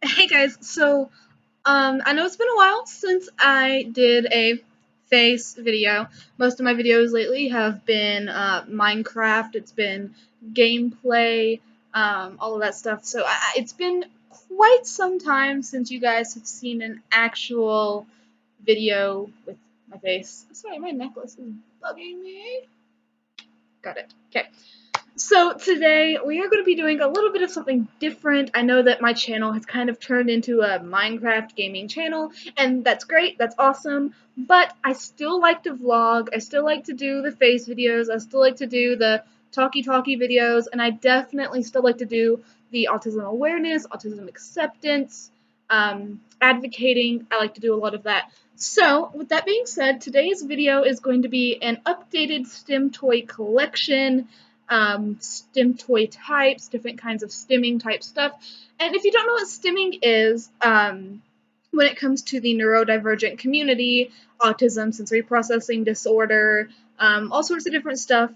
Hey guys, I know it's been a while since I did a face video. Most of my videos lately have been Minecraft, it's been gameplay, all of that stuff. It's been quite some time since you guys have seen an actual video with my face. Sorry, my necklace is bugging me. Got it. Okay. So today we are going to be doing a little bit of something different. I know that my channel has kind of turned into a Minecraft gaming channel, and that's great, that's awesome, but I still like to vlog, I still like to do the face videos, I still like to do the talkie videos, and I definitely still like to do the autism awareness, autism acceptance, advocating. I like to do a lot of that. So, with that being said, today's video is going to be an updated STEM toy collection, stim toy types, different kinds of stimming type stuff. And if you don't know what stimming is, when it comes to the neurodivergent community, autism, sensory processing disorder, all sorts of different stuff,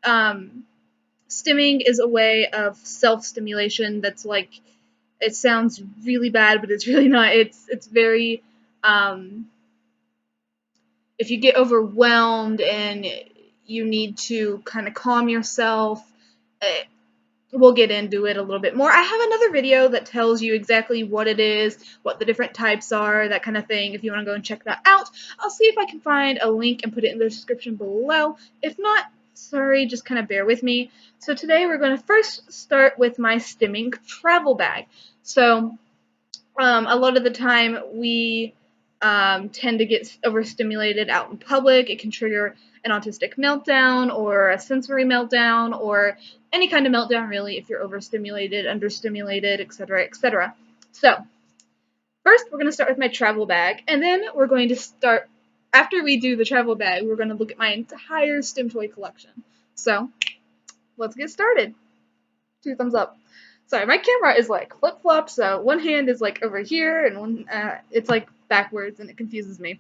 um, stimming is a way of self-stimulation that's like, it sounds really bad, but it's really not. It's very, um, if you get overwhelmed and you need to kind of calm yourself, eh, we'll get into it a little bit more. I have another video that tells you exactly what it is, what the different types are, that kind of thing. If you want to go and check that out, I'll see if I can find a link and put it in the description below. If not, sorry, just kind of bear with me. So today we're going to first start with my stimming travel bag. So a lot of the time we tend to get overstimulated out in public. It can trigger an autistic meltdown or a sensory meltdown or any kind of meltdown really if you're overstimulated, understimulated, etc., etc. So first we're going to start with my travel bag, and then we're going to start, after we do the travel bag, we're going to look at my entire STEM toy collection. So let's get started. 2 thumbs up. Sorry, my camera is like flip-flop, so one hand is like over here and one it's like backwards and it confuses me.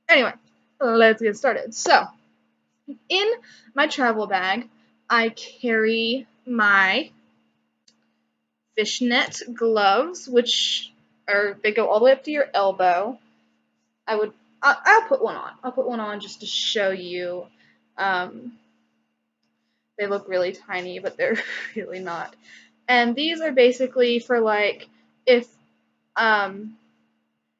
Anyway, let's get started. So, in my travel bag, I carry my fishnet gloves, which they go all the way up to your elbow. I'll put one on. I'll put one on just to show you. Um, they look really tiny, but they're really not. And these are basically for like if um,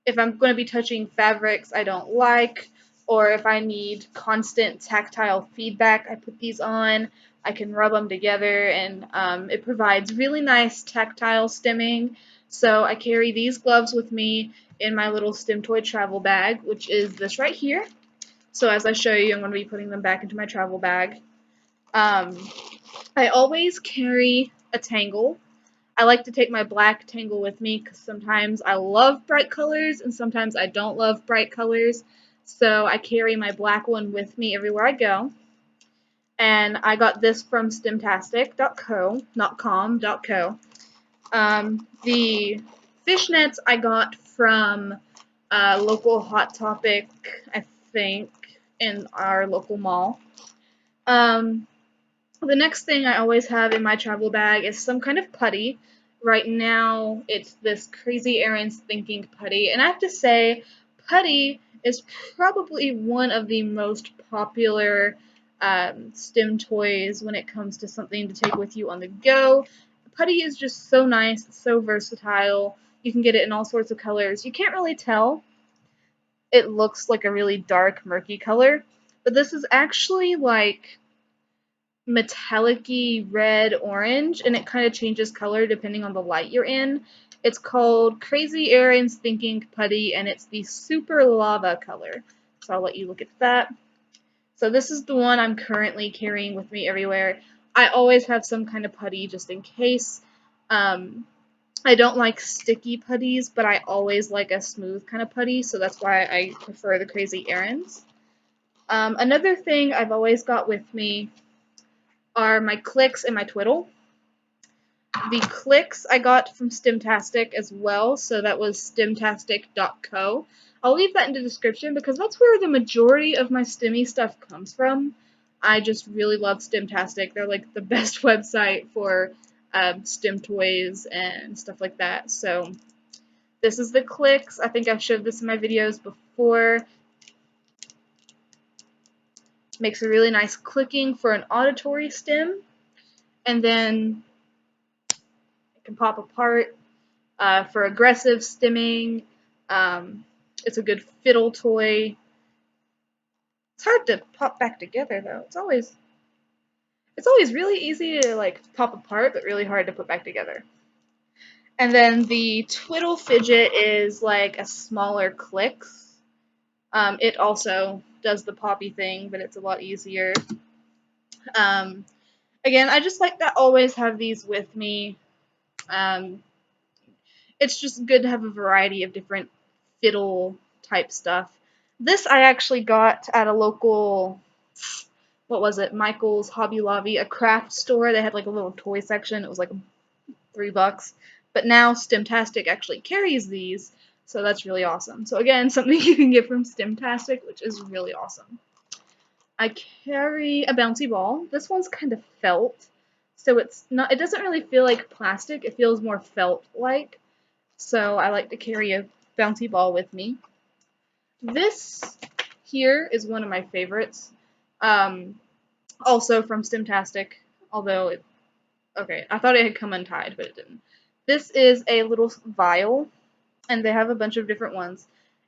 if I'm going to be touching fabrics I don't like, or if I need constant tactile feedback, I put these on. I can rub them together, and it provides really nice tactile stimming. So I carry these gloves with me in my little STEM toy travel bag, which is this right here. So as I show you, I'm going to be putting them back into my travel bag. Um, I always carry a tangle. I like to take my black tangle with me because sometimes I love bright colors and sometimes I don't love bright colors. So I carry my black one with me everywhere I go. And I got this from stimtastic.co, not com, .co. The fishnets I got from local Hot Topic, I think, in our local mall. The next thing I always have in my travel bag is some kind of putty. Right now, it's this Crazy Erin's Thinking putty, and I have to say, putty is probably one of the most popular STEM toys when it comes to something to take with you on the go. Putty is just so nice, it's so versatile. You can get it in all sorts of colors. You can't really tell. It looks like a really dark, murky color, but this is actually like metallic-y red orange, and it kind of changes color depending on the light you're in. It's called Crazy Erin's Thinking Putty, and it's the super lava color. So I'll let you look at that. So this is the one I'm currently carrying with me everywhere. I always have some kind of putty just in case. I don't like sticky putties, but I always like a smooth kind of putty, so that's why I prefer the Crazy Erin's. Another thing I've always got with me are my clicks and my twiddle. The clicks I got from Stimtastic as well, so that was stimtastic.co. I'll leave that in the description because that's where the majority of my stimmy stuff comes from. I just really love Stimtastic. They're like the best website for STEM toys and stuff like that. So This is the clicks. I think I've showed this in my videos before. Makes a really nice clicking for an auditory stim. And then it can pop apart for aggressive stimming. It's a good fiddle toy. It's hard to pop back together though. It's always really easy to like pop apart, but really hard to put back together. And then the twiddle fidget is like a smaller clicks. It also does the poppy thing, but it's a lot easier. Again, I just like to always have these with me. Um, it's just good to have a variety of different fiddle type stuff. This I actually got at a local, what was it, Michael's, Hobby Lobby, a craft store. They had like a little toy section. It was like $3. But now Stimtastic actually carries these, so that's really awesome. So again, something you can get from Stimtastic, which is really awesome. I carry a bouncy ball. This one's kind of felt, so it doesn't really feel like plastic. It feels more felt-like. So I like to carry a bouncy ball with me. This here is one of my favorites. Also from Stimtastic, although okay, I thought it had come untied, but it didn't. This is a little vial, and they have a bunch of different ones,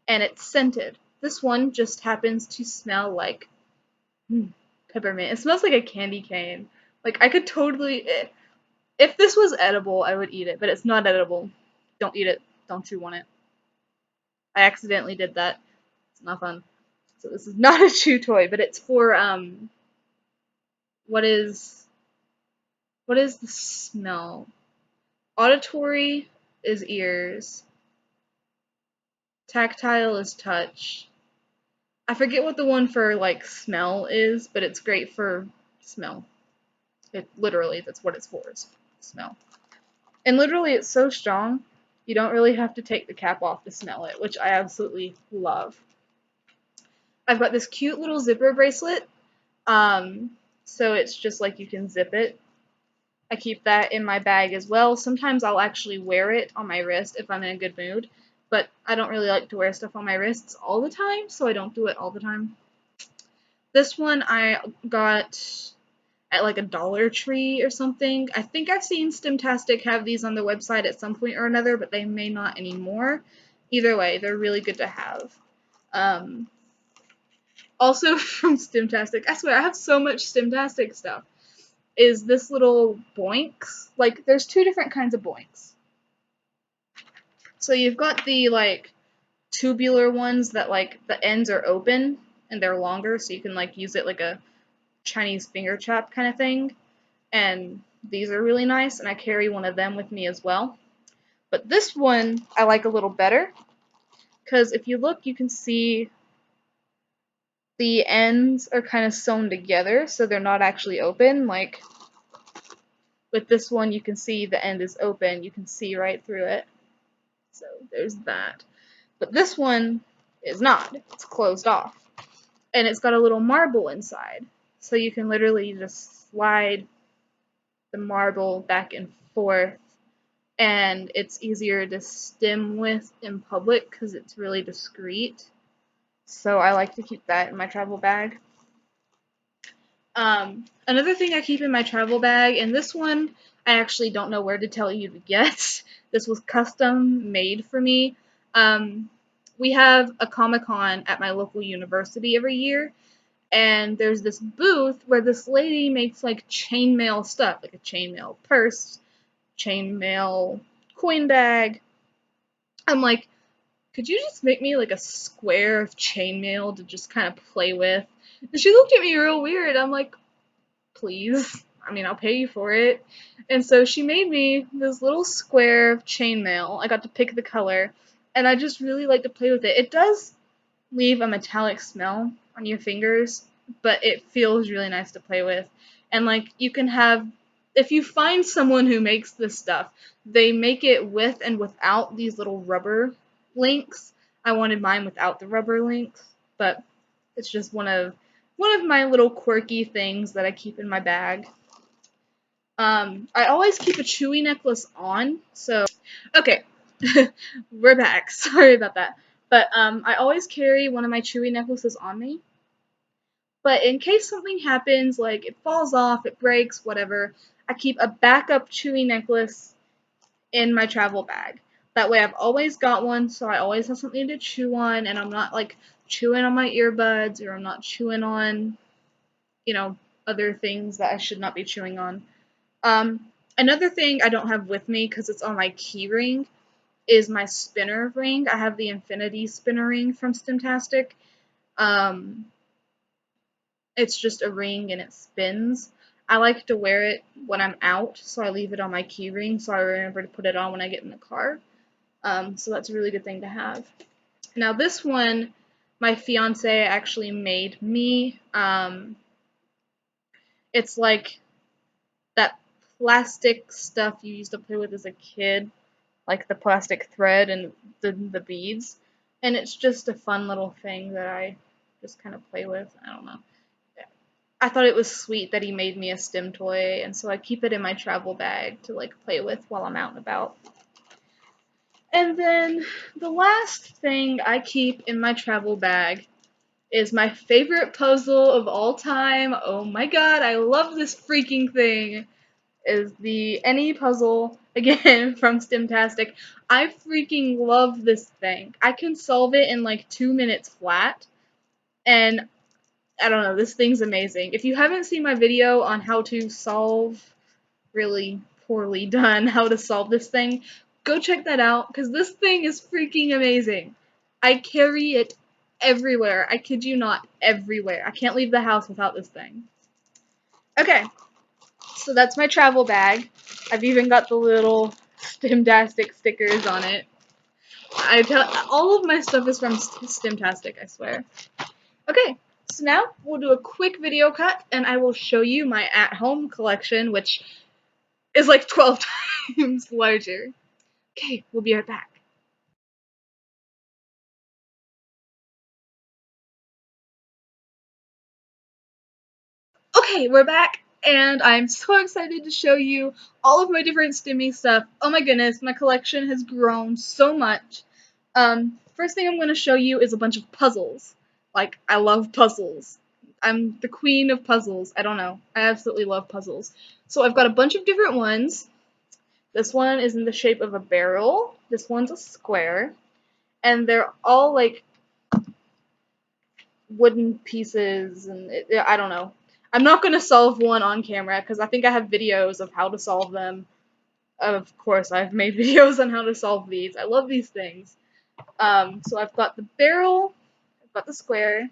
and it's scented. This one just happens to smell like peppermint. It smells like a candy cane. Like, I could totally, if this was edible, I would eat it, but it's not edible. Don't eat it. Don't chew on it. I accidentally did that. It's not fun. So this is not a chew toy, but it's for, what is the smell? Auditory is ears. Tactile is touch. I forget what the one for, like, smell is, but it's great for smell. Literally, that's what it's for, is smell. And literally, it's so strong, you don't really have to take the cap off to smell it, which I absolutely love. I've got this cute little zipper bracelet, so it's just like you can zip it. I keep that in my bag as well. Sometimes I'll actually wear it on my wrist if I'm in a good mood, but I don't really like to wear stuff on my wrists all the time, so I don't do it all the time. This one I got at like a Dollar Tree or something. I think I've seen Stimtastic have these on their website at some point or another, but they may not anymore. Either way, they're really good to have. Also from Stimtastic, I swear I have so much Stimtastic stuff, is this little boinks. Like, there's two different kinds of boinks. So you've got the, like, tubular ones that, like, the ends are open and they're longer, so you can, like, use it like a Chinese finger chop kind of thing. And these are really nice, and I carry one of them with me as well. But this one I like a little better, because if you look, you can see the ends are kind of sewn together, so they're not actually open. Like, with this one, you can see the end is open. You can see right through it. So there's that. But this one is not. It's closed off. And it's got a little marble inside. So you can literally just slide the marble back and forth, and it's easier to stim with in public because it's really discreet. So I like to keep that in my travel bag. Another thing I keep in my travel bag, and this one I actually don't know where to tell you to get. This was custom made for me. We have a Comic-Con at my local university every year, and there's this booth where this lady makes like chainmail stuff, like a chainmail purse, chainmail coin bag. I'm like, could you just make me like a square of chainmail to just kind of play with? And she looked at me real weird. I'm like, please. I mean, I'll pay you for it. And so she made me this little square of chainmail. I got to pick the color, and I just really like to play with it. It does leave a metallic smell on your fingers, but it feels really nice to play with. And like, you can have, if you find someone who makes this stuff, they make it with and without these little rubber links. I wanted mine without the rubber links, but it's just one of my little quirky things that I keep in my bag. I always keep a Chewy necklace on, so okay. We're back. Sorry about that. But I always carry one of my Chewy necklaces on me. But in case something happens, like it falls off, it breaks, whatever, I keep a backup Chewy necklace in my travel bag. That way I've always got one, so I always have something to chew on, and I'm not like chewing on my earbuds, or I'm not chewing on, you know, other things that I should not be chewing on. Um, Another thing I don't have with me because it's on my key ring is my spinner ring. I have the infinity spinner ring from Stimtastic. Um, it's just a ring and it spins. I like to wear it when I'm out, so I leave it on my key ring so I remember to put it on when I get in the car. So that's a really good thing to have. Now this one, my fiance actually made me. It's like that plastic stuff you used to play with as a kid, like the plastic thread and the beads. And it's just a fun little thing that I just kind of play with. I don't know. I thought it was sweet that he made me a Stim toy, and so I keep it in my travel bag to like play with while I'm out and about. And then the last thing I keep in my travel bag is my favorite puzzle of all time. Oh my god, I love this freaking thing. Is the Any puzzle, again, from Stimtastic. I freaking love this thing. I can solve it in like 2 minutes flat, and I don't know, this thing's amazing. If you haven't seen my video on how to solve, really poorly done, how to solve this thing, go check that out, because this thing is freaking amazing. I carry it everywhere. I kid you not, everywhere. I can't leave the house without this thing. Okay, so that's my travel bag. I've even got the little Stimtastic stickers on it. All of my stuff is from Stimtastic, I swear. Okay, so now we'll do a quick video cut, and I will show you my at-home collection, which is like 12 times larger. Okay, we'll be right back. Okay, we're back, and I'm so excited to show you all of my different Stimmy stuff. Oh my goodness, my collection has grown so much. First thing I'm going to show you is a bunch of puzzles. Like, I love puzzles. I'm the queen of puzzles. I don't know. I absolutely love puzzles. So I've got a bunch of different ones. This one is in the shape of a barrel. This one's a square. And they're all like wooden pieces, and I don't know. I'm not going to solve one on camera because I think I have videos of how to solve them. Of course, I've made videos on how to solve these. I love these things. So I've got the barrel, I've got the square,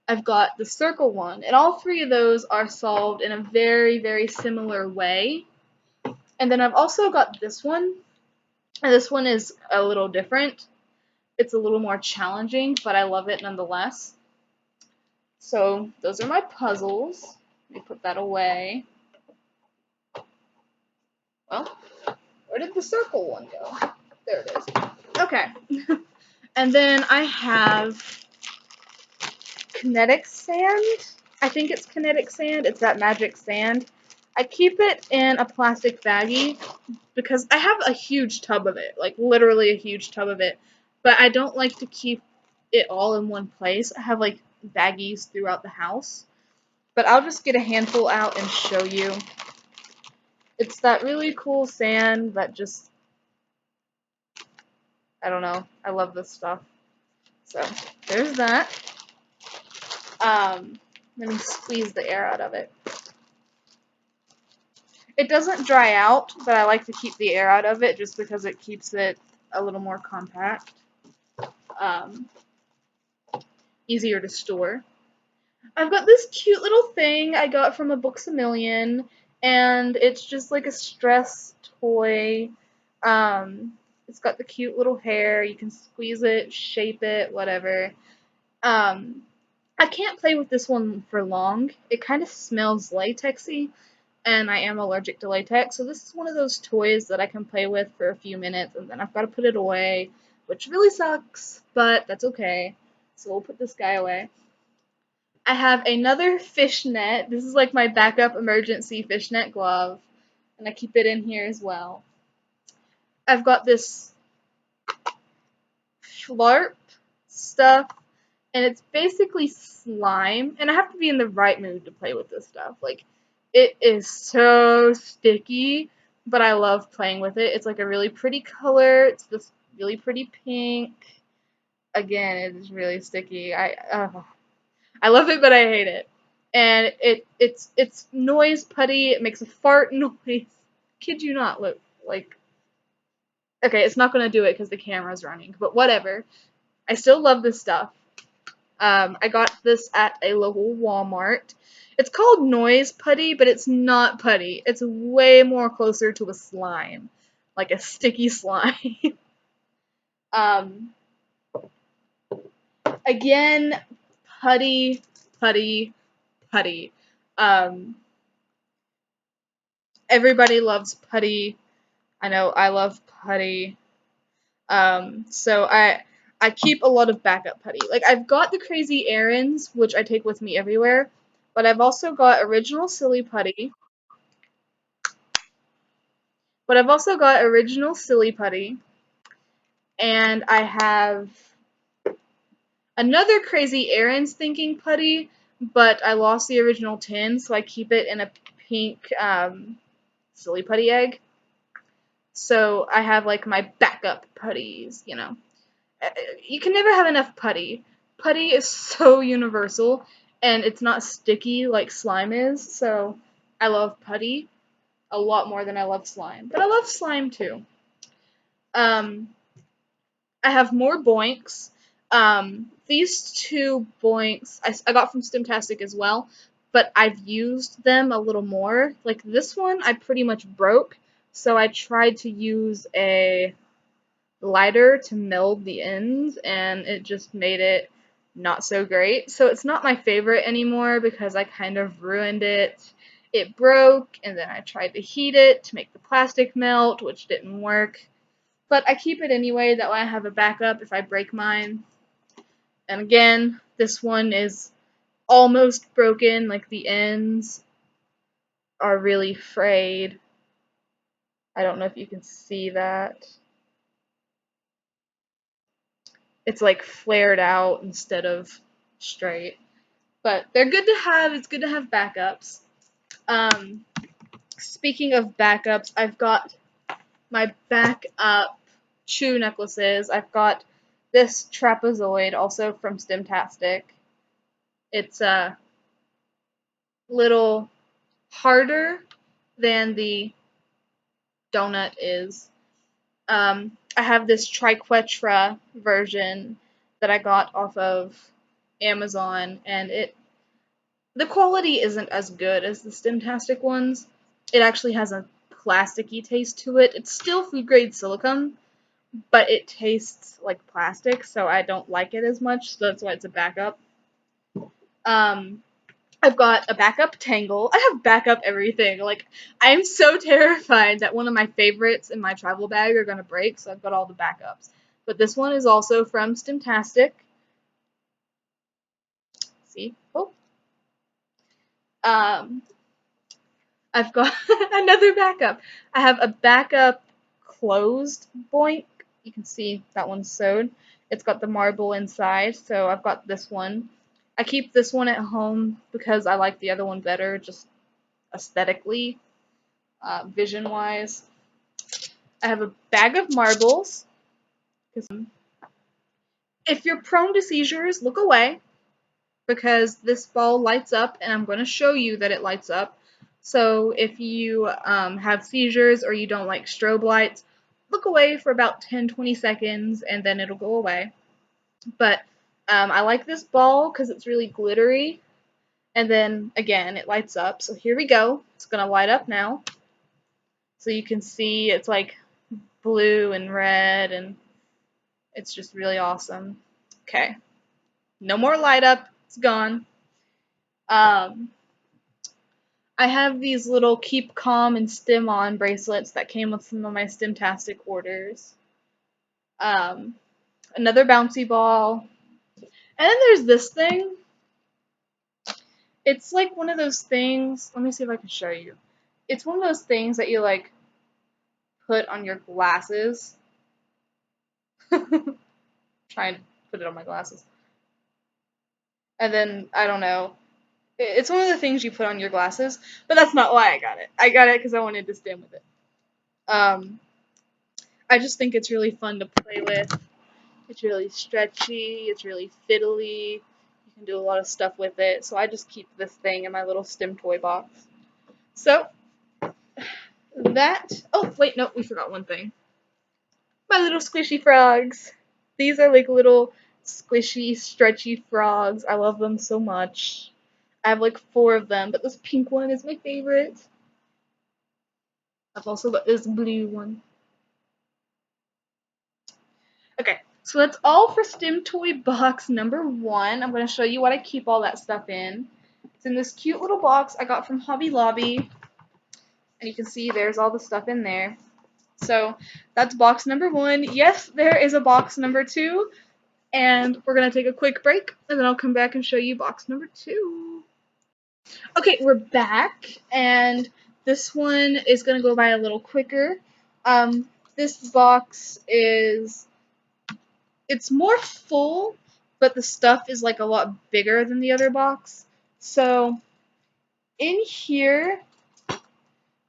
I've got the circle one, and all three of those are solved in a very, very similar way. And then I've also got this one, and this one is a little different. It's a little more challenging, but I love it nonetheless. So those are my puzzles. Let me put that away. Well, where did the circle one go? There it is. Okay. And then I have kinetic sand. I think it's kinetic sand. It's that magic sand. I keep it in a plastic baggie because I have a huge tub of it, like literally a huge tub of it, but I don't like to keep it all in one place. I have like baggies throughout the house, but I'll just get a handful out and show you. It's that really cool sand that just, I don't know, I love this stuff. So there's that. Let me squeeze the air out of it. It doesn't dry out, but I like to keep the air out of it just because it keeps it a little more compact. Easier to store. I've got this cute little thing I got from a Books-A-Million, and it's just like a stress toy. It's got the cute little hair. You can squeeze it, shape it, whatever. I can't play with this one for long. It kind of smells latexy, and I am allergic to latex, so this is one of those toys that I can play with for a few minutes, and then I've got to put it away, which really sucks, but that's okay. So we'll put this guy away. I have another fishnet. This is like my backup emergency fishnet glove, and I keep it in here as well. I've got this flarp stuff, and it's basically slime, and I have to be in the right mood to play with this stuff. Like, it is so sticky, but I love playing with it. It's like a really pretty color. It's this really pretty pink. Again, it is really sticky. I love it, but I hate it. And it's noise putty. It makes a fart noise. Kid you not, look, like, okay, it's not gonna do it because the camera's running, but whatever. I still love this stuff. I got this at a local Walmart. It's called noise putty, but it's not putty. It's way more closer to a slime, like a sticky slime. um, again, putty, putty, putty. Um, everybody loves putty. I know I love putty. So I keep a lot of backup putty. Like, I've got the crazy errands, which I take with me everywhere, but I've also got original silly putty. But I've also got original silly putty, and I have another crazy errands thinking putty, but I lost the original tin, so I keep it in a pink silly putty egg. So I have like my backup putties, you know. You can never have enough putty. Putty is so universal, and it's not sticky like slime is, so I love putty a lot more than I love slime. But I love slime too. Um, I have more boinks. These two boinks I got from Stimtastic as well, but I've used them a little more. Like this one, I pretty much broke, so I tried to use a lighter to meld the ends, and it just made it not so great. So it's not my favorite anymore because I kind of ruined it. It broke, and then I tried to heat it to make the plastic melt, which didn't work. But I keep it anyway, that way I have a backup if I break mine. And again, this one is almost broken, like the ends are really frayed. I don't know if you can see that. It's like flared out instead of straight. But they're good to have. It's good to have backups. Um, Speaking of backups, I've got my backup shoe necklaces. I've got this trapezoid, also from Stimtastic. It's a little harder than the donut is. I have this triquetra version that I got off of Amazon, and the quality isn't as good as the Stimtastic ones. It actually has a plasticky taste to it. It's still food grade silicone, but it tastes like plastic, so I don't like it as much, so that's why it's a backup. Um, I've got a backup tangle. I have backup everything. Like, I'm so terrified that one of my favorites in my travel bag are gonna break, so I've got all the backups. But this one is also from Stimtastic. See? Oh. Um, I've got another backup. I have a backup closed boink. You can see that one's sewed. It's got the marble inside, so I've got this one. I keep this one at home because I like the other one better, just aesthetically, vision-wise. I have a bag of marbles. If you're prone to seizures, look away, because this ball lights up, and I'm going to show you that it lights up. So if you have seizures or you don't like strobe lights, look away for about 10-20 seconds, and then it'll go away. But I like this ball because it's really glittery, and then again it lights up. So here we go. It's going to light up now. So you can see it's like blue and red, and it's just really awesome. Okay, no more light up. It's gone. Um, I have these little Keep Calm and Stim On bracelets that came with some of my Stimtastic orders. Um, Another bouncy ball. And then there's this thing. It's like one of those things. Let me see if I can show you. It's one of those things that you like put on your glasses. Try and put it on my glasses. And then, I don't know. It's one of the things you put on your glasses, but that's not why I got it. I got it because I wanted to stim with it. I just think it's really fun to play with. It's really stretchy. It's really fiddly. You can do a lot of stuff with it. So I just keep this thing in my little Stim toy box. So that. Oh wait, no, we forgot one thing. My little squishy frogs. These are like little squishy, stretchy frogs. I love them so much. I have like 4 of them, but this pink one is my favorite. I've also got this blue one. Okay, so that's all for Stim Toy box number 1. I'm going to show you what I keep all that stuff in. It's in this cute little box I got from Hobby Lobby. And you can see there's all the stuff in there. So that's box number 1. Yes, there is a box number 2. And we're going to take a quick break, and then I'll come back and show you box number 2. Okay, we're back, and this one is going to go by a little quicker. This box is, it's more full, but the stuff is like a lot bigger than the other box. So in here,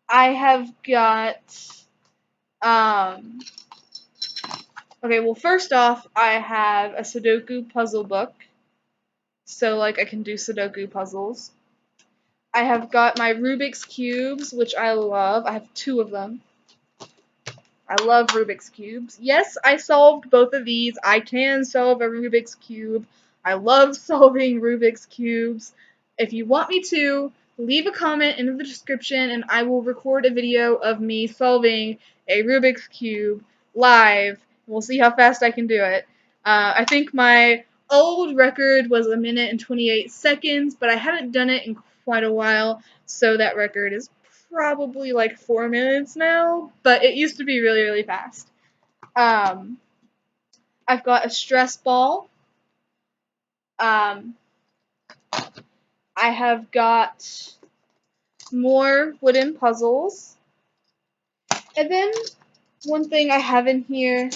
I have got, okay, well first off, I have a Sudoku puzzle book. So like I can do Sudoku puzzles. I have got my Rubik's Cubes, which I love. I have 2 of them. I love Rubik's Cubes. Yes, I solved both of these. I can solve a Rubik's Cube. I love solving Rubik's Cubes. If you want me to, leave a comment in the description and I will record a video of me solving a Rubik's Cube live. We'll see how fast I can do it. I think my old record was 1 minute and 28 seconds, but I haven't done it in quite a while, so that record is probably like 4 minutes now, but it used to be really, really fast. I've got a stress ball. I have got more wooden puzzles. And then one thing I have in here,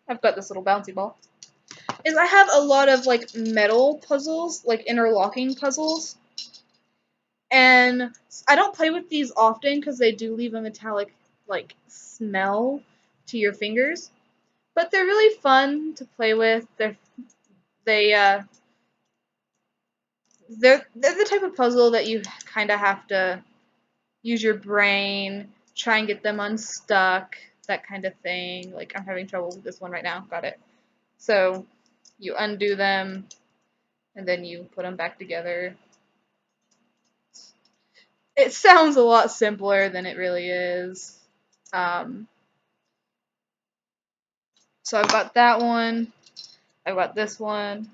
I've got this little bouncy ball, is I have a lot of like metal puzzles, like interlocking puzzles. And I don't play with these often because they do leave a metallic like smell to your fingers. But they're really fun to play with. They're the type of puzzle that you kind of have to use your brain, try and get them unstuck, that kind of thing. Like I'm having trouble with this one right now. Got it. So you undo them and then you put them back together. It sounds a lot simpler than it really is. So I've got that one. I've got this one.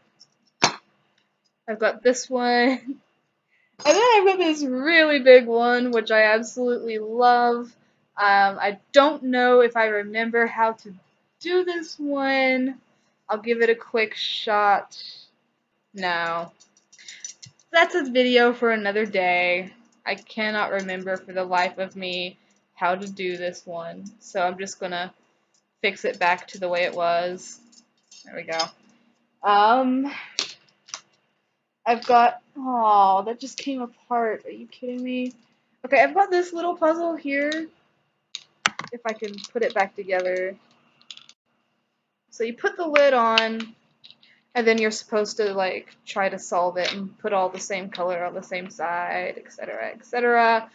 I've got this one. And then I've got this really big one, which I absolutely love. I don't know if I remember how to do this one. I'll give it a quick shot. No. That's a video for another day. I cannot remember for the life of me how to do this one. So I'm just gonna fix it back to the way it was. There we go. I've got, oh, that just came apart. Are you kidding me? Okay, I've got this little puzzle here. If I can put it back together. So you put the lid on, and then you're supposed to like try to solve it and put all the same color on the same side, etc., etc.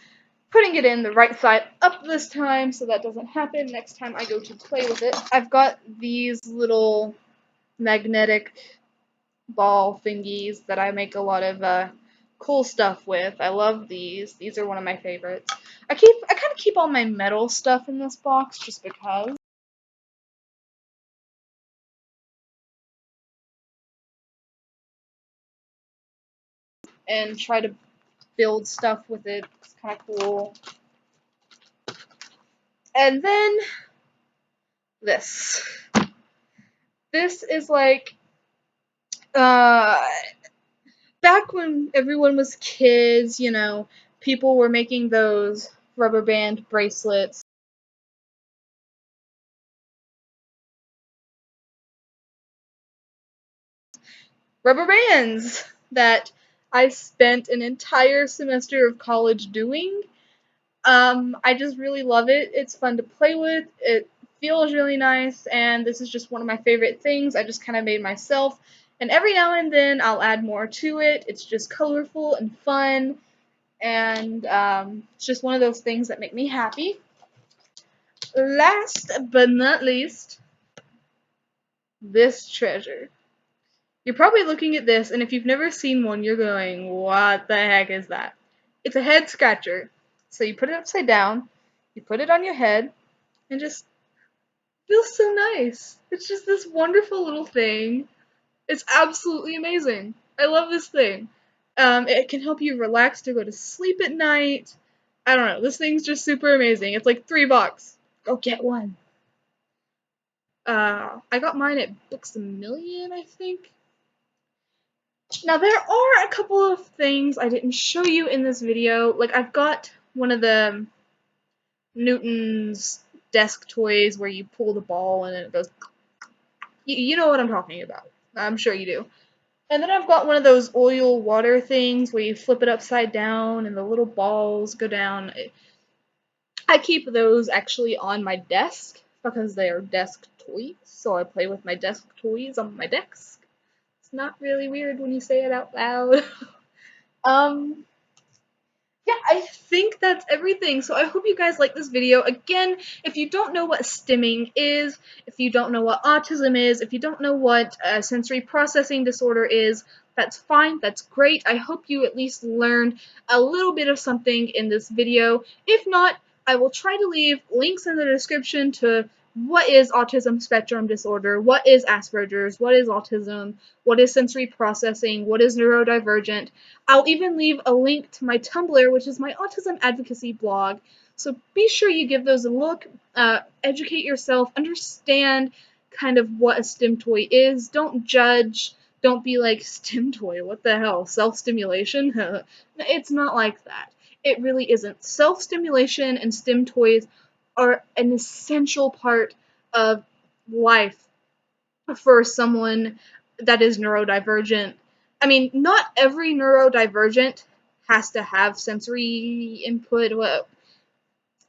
Putting it in the right side up this time so that doesn't happen next time I go to play with it. I've got these little magnetic ball thingies that I make a lot of cool stuff with. I love these. These are one of my favorites. I kind of keep all my metal stuff in this box just because. And try to build stuff with it. It's kind of cool. And then this. This is like back when everyone was kids, you know, people were making those rubber band bracelets, rubber bands that I spent an entire semester of college doing. I just really love it. It's fun to play with. It feels really nice, and this is just one of my favorite things. I just kind of made myself, and every now and then I'll add more to it. It's just colorful and fun, and it's just one of those things that make me happy. Last but not least, this treasure. You're probably looking at this, and if you've never seen one, you're going, what the heck is that? It's a head scratcher. So you put it upside down, you put it on your head, and just feels so nice. It's just this wonderful little thing. It's absolutely amazing. I love this thing. It can help you relax to go to sleep at night. I don't know. This thing's just super amazing. It's like $3. Go get one. I got mine at Books A Million, I think. Now there are a couple of things I didn't show you in this video. Like I've got one of the Newton's desk toys where you pull the ball and it goes. You know what I'm talking about. I'm sure you do. And then I've got one of those oil water things where you flip it upside down and the little balls go down. I keep those actually on my desk because they are desk toys, so I play with my desk toys on my desk. It's not really weird when you say it out loud. um, yeah, I think that's everything. So I hope you guys like this video. Again, if you don't know what stimming is, if you don't know what autism is, if you don't know what sensory processing disorder is, that's fine, that's great. I hope you at least learned a little bit of something in this video. If not, I will try to leave links in the description to what is autism spectrum disorder, what is Asperger's, what is autism, what is sensory processing, what is neurodivergent. I'll even leave a link to my Tumblr, which is my autism advocacy blog. So be sure you give those a look, educate yourself, understand kind of what a STEM toy is. Don't judge. Don't be like, STEM toy, what the hell? Self-stimulation? It's not like that. It really isn't. Self-stimulation and STEM toys are an essential part of life for someone that is neurodivergent. I mean, not every neurodivergent has to have sensory input. Well,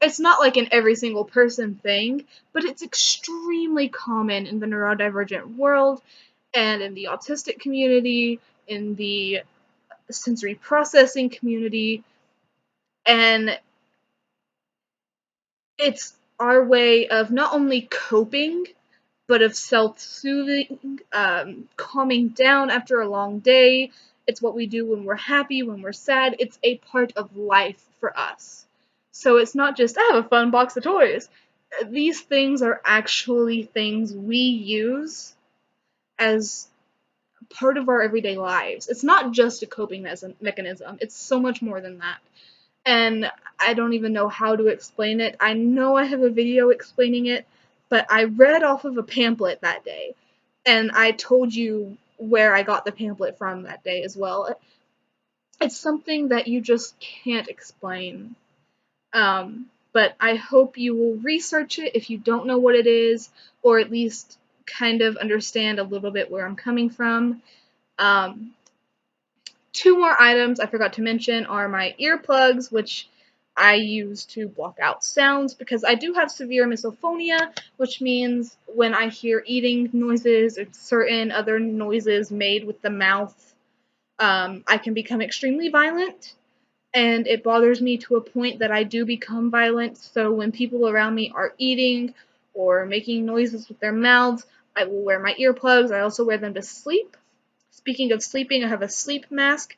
it's not like an every single person thing, but it's extremely common in the neurodivergent world and in the autistic community, in the sensory processing community, and it's our way of not only coping but of self-soothing, calming down after a long day. It's what we do when we're happy, when we're sad. It's a part of life for us. So it's not just, I have a fun box of toys. These things are actually things we use as part of our everyday lives. It's not just a coping mechanism. It's so much more than that. And I don't even know how to explain it. I know I have a video explaining it, but I read off of a pamphlet that day, and I told you where I got the pamphlet from that day as well. It's something that you just can't explain. But I hope you will research it if you don't know what it is, or at least kind of understand a little bit where I'm coming from. Um, Two more items I forgot to mention are my earplugs, which I use to block out sounds because I do have severe misophonia, which means when I hear eating noises or certain other noises made with the mouth, I can become extremely violent, and it bothers me to a point that I do become violent. So when people around me are eating or making noises with their mouths, I will wear my earplugs. I also wear them to sleep. Speaking of sleeping, I have a sleep mask.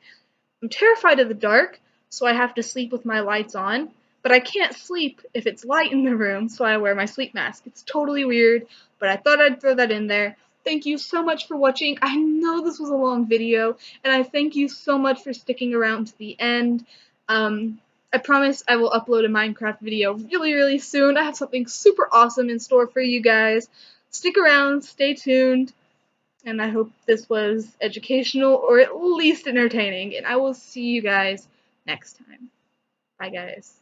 I'm terrified of the dark, so I have to sleep with my lights on, but I can't sleep if it's light in the room, so I wear my sleep mask. It's totally weird, but I thought I'd throw that in there. Thank you so much for watching. I know this was a long video, and I thank you so much for sticking around to the end. I promise I will upload a Minecraft video really, really soon. I have something super awesome in store for you guys. Stick around, stay tuned. And I hope this was educational or at least entertaining, and I will see you guys next time. Bye, guys.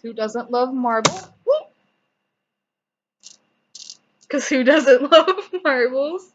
who doesn't love marbles? Because who doesn't love marbles?